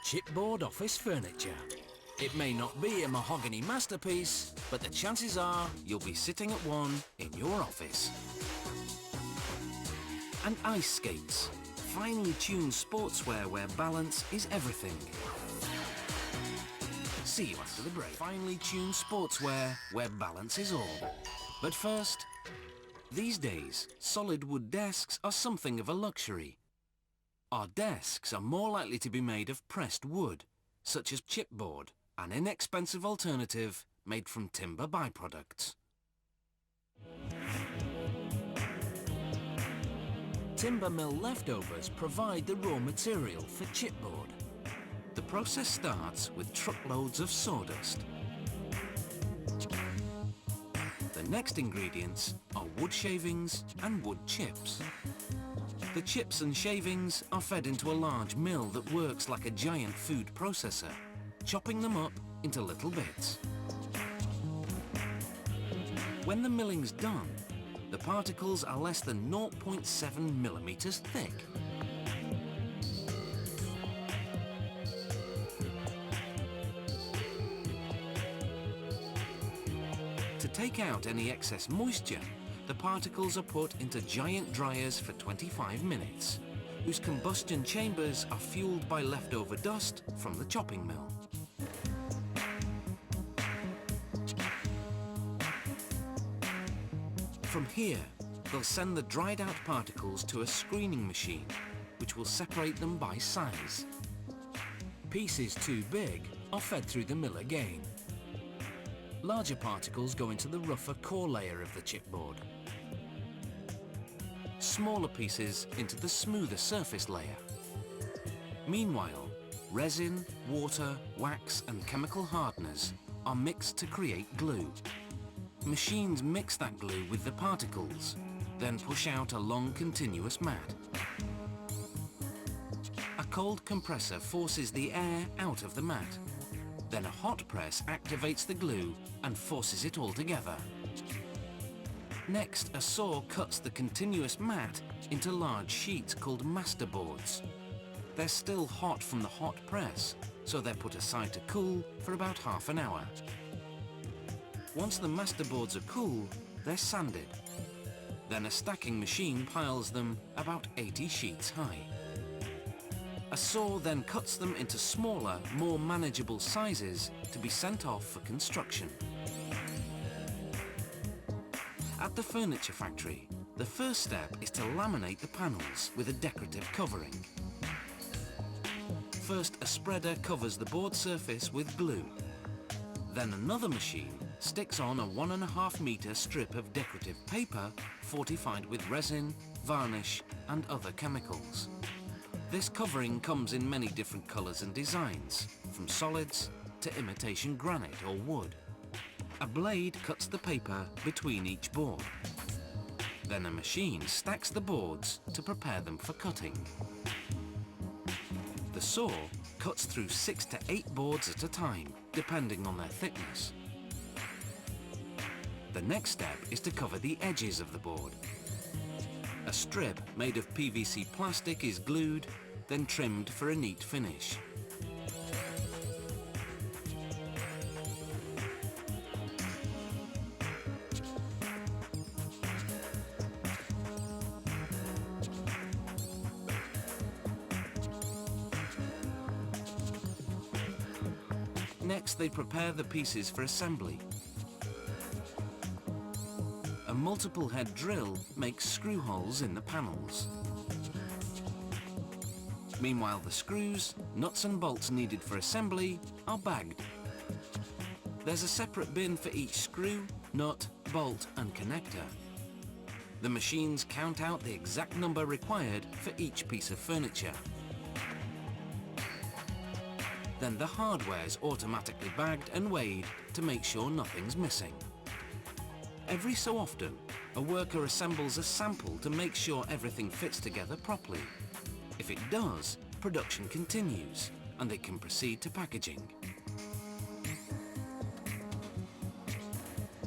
chipboard office furniture. It may not be a mahogany masterpiece, but the chances are you'll be sitting at one in your office. And ice skates, finely tuned sportswear where balance is everything. See you after the break. Finely tuned sportswear where balance is all. But first, these days, solid wood desks are something of a luxury. Our desks are more likely to be made of pressed wood, such as chipboard, an inexpensive alternative made from timber byproducts. Timber mill leftovers provide the raw material for chipboard. The process starts with truckloads of sawdust. The next ingredients are wood shavings and wood chips. The chips and shavings are fed into a large mill that works like a giant food processor, chopping them up into little bits. When the milling's done, the particles are less than 0.7 millimeters thick. To take out any excess moisture, the particles are put into giant dryers for 25 minutes, whose combustion chambers are fueled by leftover dust from the chopping mill. From here, they'll send the dried out particles to a screening machine, which will separate them by size. Pieces too big are fed through the mill again. Larger particles go into the rougher core layer of the chipboard. Smaller pieces into the smoother surface layer. Meanwhile, resin, water, wax and chemical hardeners are mixed to create glue. Machines mix that glue with the particles, then push out a long continuous mat. A cold compressor forces the air out of the mat. Then a hot press activates the glue and forces it all together. Next, a saw cuts the continuous mat into large sheets called masterboards. They're still hot from the hot press, so they're put aside to cool for about half an hour. Once the masterboards are cool, they're sanded. Then a stacking machine piles them about 80 sheets high. A saw then cuts them into smaller, more manageable sizes to be sent off for construction. At the furniture factory, the first step is to laminate the panels with a decorative covering. First, a spreader covers the board surface with glue. Then another machine sticks on a 1.5 meter strip of decorative paper fortified with resin, varnish and other chemicals. This covering comes in many different colours and designs, from solids to imitation granite or wood. A blade cuts the paper between each board. Then a machine stacks the boards to prepare them for cutting. The saw cuts through 6 to 8 boards at a time, depending on their thickness. The next step is to cover the edges of the board. A strip made of PVC plastic is glued, then trimmed for a neat finish. Next, they prepare the pieces for assembly. A multiple head drill makes screw holes in the panels. Meanwhile, the screws, nuts and bolts needed for assembly are bagged. There's a separate bin for each screw, nut, bolt and connector. The machines count out the exact number required for each piece of furniture. Then the hardware's automatically bagged and weighed to make sure nothing's missing. Every so often, a worker assembles a sample to make sure everything fits together properly. If it does, production continues and they can proceed to packaging.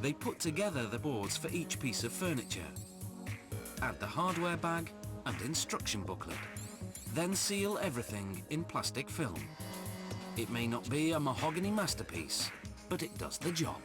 They put together the boards for each piece of furniture, add the hardware bag and instruction booklet, then seal everything in plastic film. It may not be a mahogany masterpiece, but it does the job.